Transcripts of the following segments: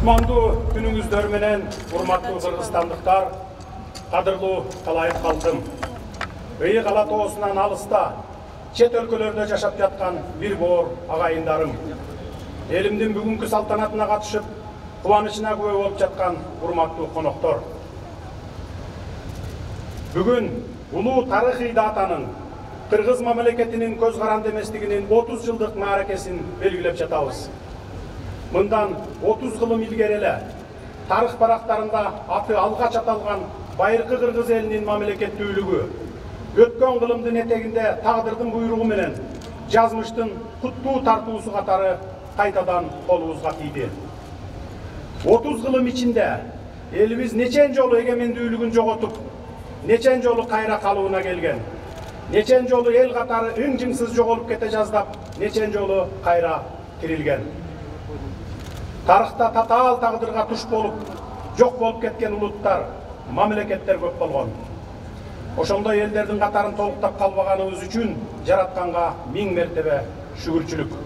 Kutmandуу күнүңүздөр менен урматтуу кыргызстандыктар, кадырлуу талайык калкым. Ыйык ала тоосунан алыста, чет өлкөлөрдө жашап жаткан бир боор агайындарым. Элимдин бүгүнкү салтанатына катышып, кубанычына күбө болуп жаткан урматтуу коноктор. Бүгүн улуу тарыхый датанын, кыргыз мамлекетинин көз каранды эместигинин 30 жылдык мааракесин белгилеп жатабыз. Мындан 30 кылым илгери эле тарых барактарында аты алгач аталган байыркы кыргыз элинин мамлекеттүүлүгү өткөн кылымдын этегинде тагдырдын буйругу менен жазмыштын куттуу тартуусу катары кайтадан колубузга тийди. 30 кылым ичинде элибиз нечен жолу эгемендүүлүгүн жоготуп, нечен жолу кайра калыбына келген, нечен жолу эл катары ың-жыңсыз жоголуп кете жаздап, нечен жолу кайра тирилген. Тарыхта татаал тагдырга туш болуп, жок болуп кеткен улуттар, мамлекеттер көп болгон. Ошондой элдердин катарын толуктап калбаганыбыз үчүн жаратканга 1000 мертебе шүгүрчүлүк.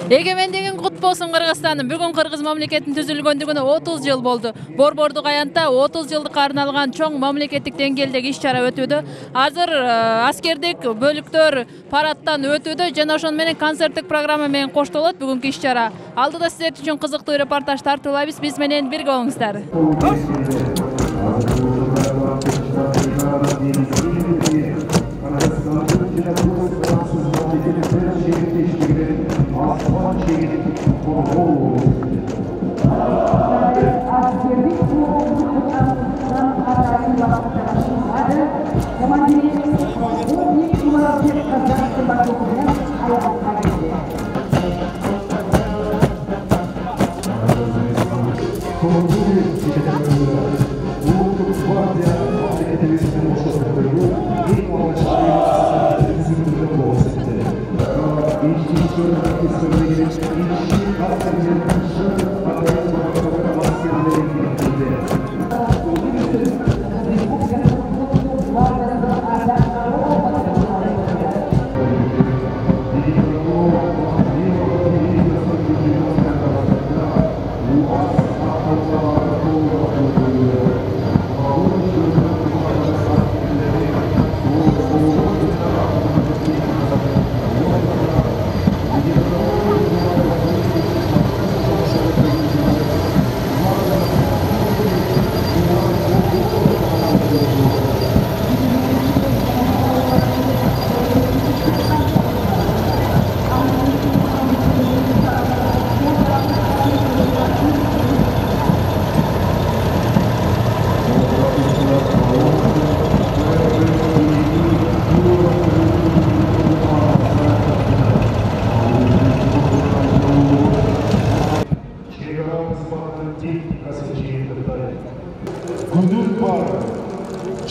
Эгемендигин кут болсун Кыргызстандын. Бүгүн Кыргыз мамлекетинин түзүлгөндүгүнө 30 жыл болду. Борбордук аянтта 30 жылдыкка арналган чоң мамлекеттик деңгээлдеги иш-чара өтүүдө. Азыр аскердик бөлүктөр парадтан өтүүдө жана ошону менен концерттик программа менен коштолот бүгүнкү иш-чара. Алдыда сиздер үчүн кызыктуу репортаж тартуулайбыз. Биз менен бирге болуңуздар.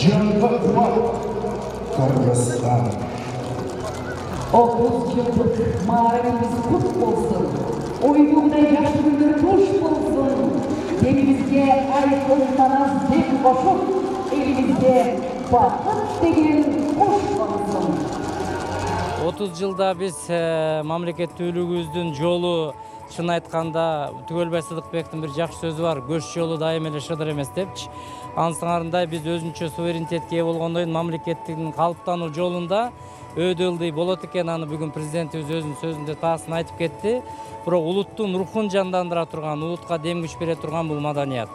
Cımbıtma Kırgızstan. 30 yıllık mağarabımız kut olsun. Oyduğunda yaşlı günler hoş olsun. Denimizde ay olmanız tek koşup, elimizde bakıt degen hoş olsun. 30 жылда биз мамлекеттүүлүгүбүздүн жолу чын айтканда Түгөлбай Сыдыкбектин бир жакшы сөзү бар. Көч жолу дайым эле шыдыр эмес депчи. Анын сыңарындай биз өзүнчө суверенитетке ээ болгондон мамлекеттин калыптануу жолунда өйдөлдөй болот экен. Аны бүгүн президентибиз өзүнүн сөзүндө таасын айтып кетти. Бирок улуттун рухун жандандыра турган, улутка дем күч бере турган бул маданият.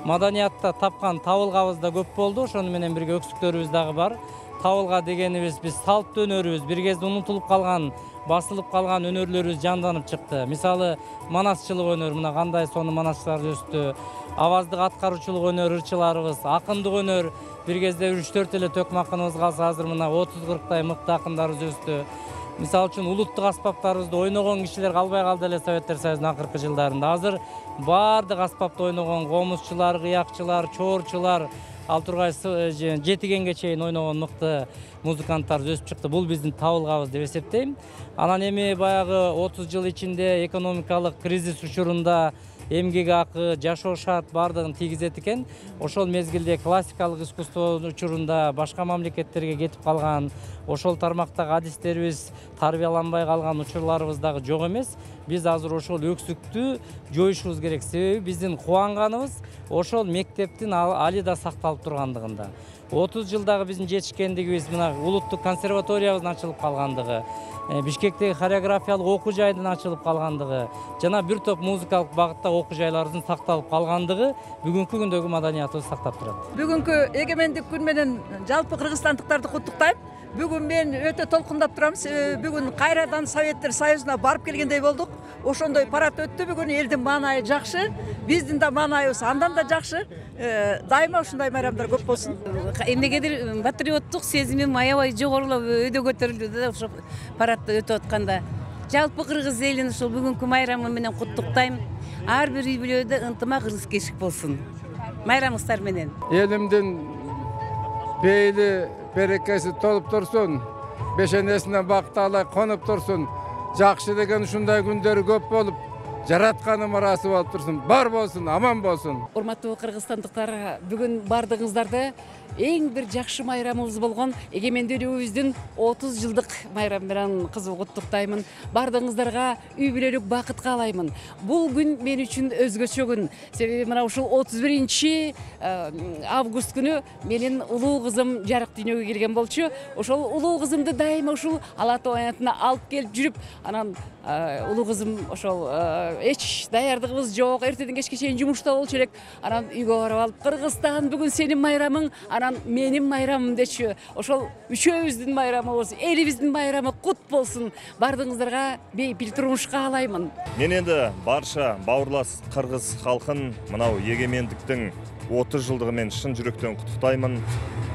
Маданиятта тапкан табылгабыз да көп болду. Ошону менен бирге өксүктөрүбүз дагы бар. Табылга дегенибиз биз салттуу өнөрүбүз, бир кезде унутулуп калган, басылып калган өнөрлөрүбүз жанданып чыкты. Мисалы, манасчылык өнөр, мына кандай сонун манасчылар өстү. Аваздык аткаруучулук өнөр ырчыларыбыз, акындык өнөр, бир кезде 3-4 эле төкмакыныбыз калса, азыр мына 30-40тай мыкты акындарыбыз өстү. Мисалы үчүн улуттук аспаптарыбызды ойногон кишилер калбай калды эле Советтер Союзунун акыркы жылдарында. Азыр баардык аспапты ойногон комузчулар, кыякчылар, чоорчулар, ал тургай жетигенге чейин ойногон мыкты музыканттарыбыз өсүп чыкты. Бул биздин табылгабыз деп эсептейм. Анан эми баягы 30 жыл ичинде экономикалык кризис учурунда эмгек акы, жашоо шарт баардыгын тийгизет экен. Ошол мезгилде классикалык искусство учурунда башка мамлекеттерге кетип калган, ошол тармактагы адистерибиз тарбияланбай калган учурларыбыз дагы жок эмес. Биз азыр ошол өксүктү жоюшубуз керек. Себеби биздин кубанганыбыз ошол мектептин али да сакталып тургандыгында. 30 жылдагы биздин жетишкендигибиз мына улуттук консерваториябыздын ачылып калгандыгы, Бишкектеги хореографиялык окуу жайдын ачылып калгандыгы, жана бир топ музыкалык багытта окуу жайларыбыздын сакталып калгандыгы бүгүнкү күндөгү маданиятыбызды сактап турат. Бүгүнкү эгемендик күн менен жалпы кыргызстандыктарды куттуктайм. Бүгүн мен өтө толкундап турам. Бүгүн кайрадан Советтер Союзуна барып келгендей болдук. Ошондой парад өттү. Бүгүн элдин маанайы жакшы, биздин да маанайыбыз андан да жакшы. Дайыма ушундай майрамдар көп болсун. Эмнегедир патриоттук сезимим аябай жогорулап өйдө көтөрүлдү да ошо парадты өтүп атканда. Жалпы кыргыз элин ушул бүгүнкү майрамы менен куттуктайм. Ар бир үй бүлөдө ынтымак ырыскечик болсун. Майрамыңыздар менен. Элимдин бейли берекеси толуп турсун. Бешенесинен бакталай конуп турсун. Жакшы деген ушундай күндөрү көп болуп, жаратканым ыраазы болуп турсун. Бар болсун, аман болсун. Урматтуу кыргызстандыктар, бүгүн бардыгыңыздарды эң бир жакшы майрамыбыз болгон эгемендүүлүгүбүздүн 30 жылдык майрамы менен кызуу куттуктаймын. Бардыгыңыздарга үй бүлөлүк бакыт каалаймын. Бул күн мен үчүн өзгөчө күн. Себеби мына ушул 31 август күнү менин улуу кызым жарык дүйнөгө келген болчу. Ошол улуу кызымды дайыма ушул Ала Тоо аянтына алып келип жүрүп, анан улуу кызым ошол эч даярдыгыбыз жок, эртеден кечке чейин жумушта болчу элек. Анан үйгө барып алып, Кыргызстан бүгүн сенин майрамың, анан менин майрамым дечү. Ошол үчөөбүздүн майрамыбыз, элибиздин майрамы кут болсун. Бардыгыңыздарга бейпил турмуш каалаймын. Мен энди барша бауырлас кыргыз халкын мынау эгемендиктин 30 жылдыгы менен шын жүрөктөн куттуктаймын.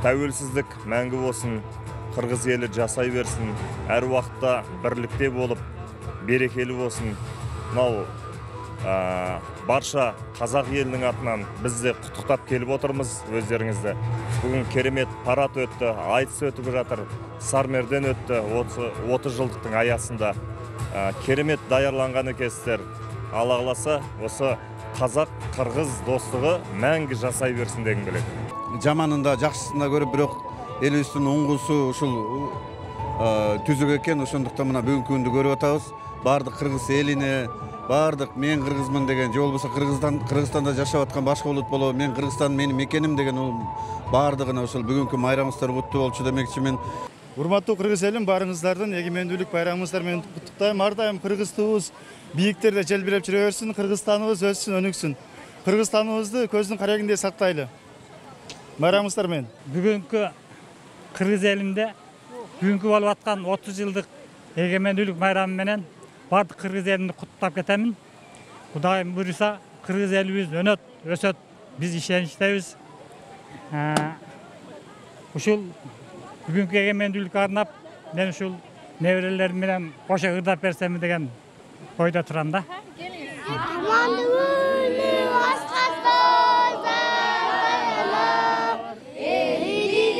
Тәуелсиздик мәңгү болсун, кыргыз эли жасай берсин, ар убакытта бирликте болуп, берекелүү болсун. Мынау барша казак элинин атынан бизди куттуктап келип отурмуз өздөрүңүздү. Бүгүн керемет парад өттү, айтыс өтүп жатыр, Сармерден өттү 30 жылдыктын аясында. Керемет даярланган экенсиздер. Алла кааласа, осы казак-кыргыз достугу мәңгү жасай берсин дегим келет. Жаманында, жакшысында көрүп, бирок элибиздин уңгусу ушул түзүк экен. Ошондуктан мына бүгүнкү күндү көрүп атабыз. Бардык кыргыз элине, бардык мен кыргызмын деген, же болбосо Кыргызстанда жашап аткан башка улут болобу, мен Кыргызстан менин мекеним деген бардыгына ошол бүгүнкү майрамыңыздар куттуу болчу демекчимин. Урматтуу кыргыз элим, барыңыздардын эгемендүүлүк байрамыңыздар менен куттуктайм. Ар дайым кыргызтуубуз бийиктерде желбиреп жүрө берсин, Кыргызстаныбыз өссүн, өнүксүн. Кыргызстаныбызды көздүн карагындай сактайлы. Байрамыңыздар менен. Бүгүнкү кыргыз элимде бүгүнкү болуп аткан 30 жылдык эгемендүүлүк майрамы менен бардык кыргыз элимди куттуктап кетемин. Кудайым буйруса, кыргыз элибиз өнөт, өсөт, биз ишеничтебиз. Ушул бүгүнкү эгемендүүлүккө арнап, мен ушул неберелерим менен кошо ырдап берсем деген ойдо турам да. Elini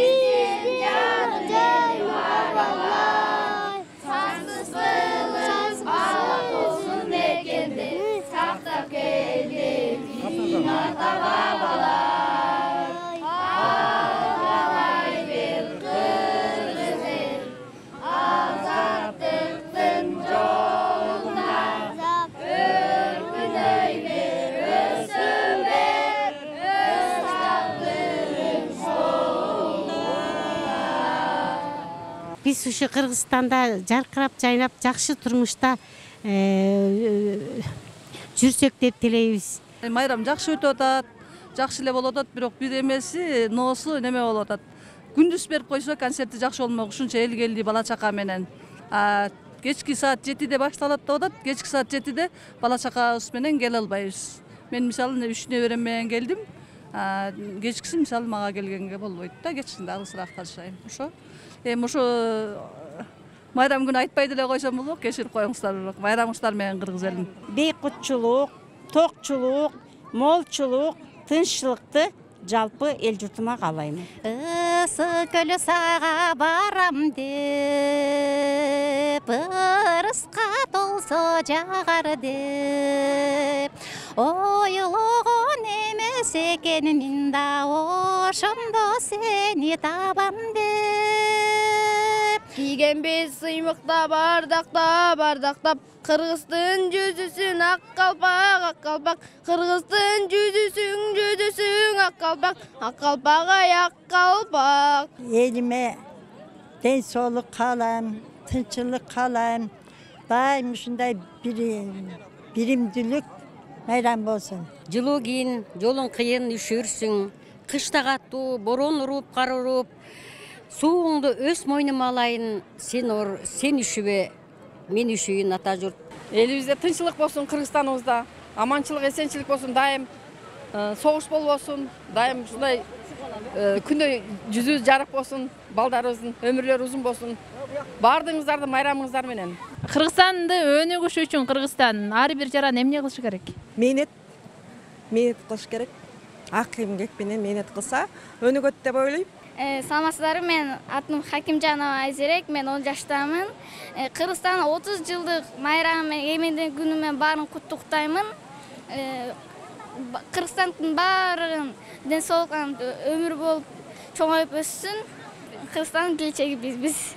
биз ушу Кыргызстанда жаркырап жайнап жакшы турмушта жүрсөк деп тилейбиз. Майрам жакшы өтүп атат, жакшы эле болуп атат, бирок бир эмеси ноосу неме болуп атат. Күндүз берип койсо концерти жакшы болмок, ушунча эл келди бала чака менен. Кечки саат 7-де башталат деп атат. Кечки саат 7-де бала чакабыз менен келе албайбыз. Мен мисалы 3 неберем менен келдим. Кечкиси мисалы мага келгенге болбойт да, кечкисинде алысыраак ташайм. Ошо. Эми ошо майрам күнү айтпай деле койсом болот, кечирип коюңуздар бирок. Майрамыңыздар менен кыргыз элин. Бейкутчулук, токчулук, молчулук, тынччылыкты жалпы эл журтума каалайм. Ысык көл сага барам деп, ырыска толсо жагар деп, ойлогон эмес экенмин да ошондо сени табам деп. Кийгенбиз сыймыкта бардактап, Кыргыздын жүзүсүн ак калпак, Кыргыздын жүзүсүн ак калпак, аяк калпак. Элиме ден соолук каалайм, тынччылык каалайм. Дайым ушундай биримдүүлүк майрам болсун. Жылуу кийин, жолуң кыйын үшүрсүң, кышта катуу, борон уруп, кар уруп, сууңду өз мойнума алайын, сен үшүбө, мен үшүйүн ата журт. Элибизде тынччылык болсун, Кыргызстаныбызда аманчылык, эсенчилик болсун, дайым согуш болбосун, дайым ушундай күндөй жүзү жарык болсун, балдарыбыздын өмүрлөрү узун болсун. Бардыгыңыздарды майрамыңыздар менен. Кыргызстанды өнүгүш үчүн Кыргызстан ар бир жаран эмне кылышы керек? Менет кылыш керек. Ак эмгек менен менет кылса өнүгөт деп ойлойм. Саламатсыздарбы, мен атым Хакимжанова Айзерек, мен 10 жаштамын. Кыргызстан 30 жылдык майрамы эгемендүүлүк күнү менен баарын куттуктаймын. Кыргызстандын баарынын ден соолук өмүр болуп чоңоюп өссүн. Кыргызстандын келечеги биз.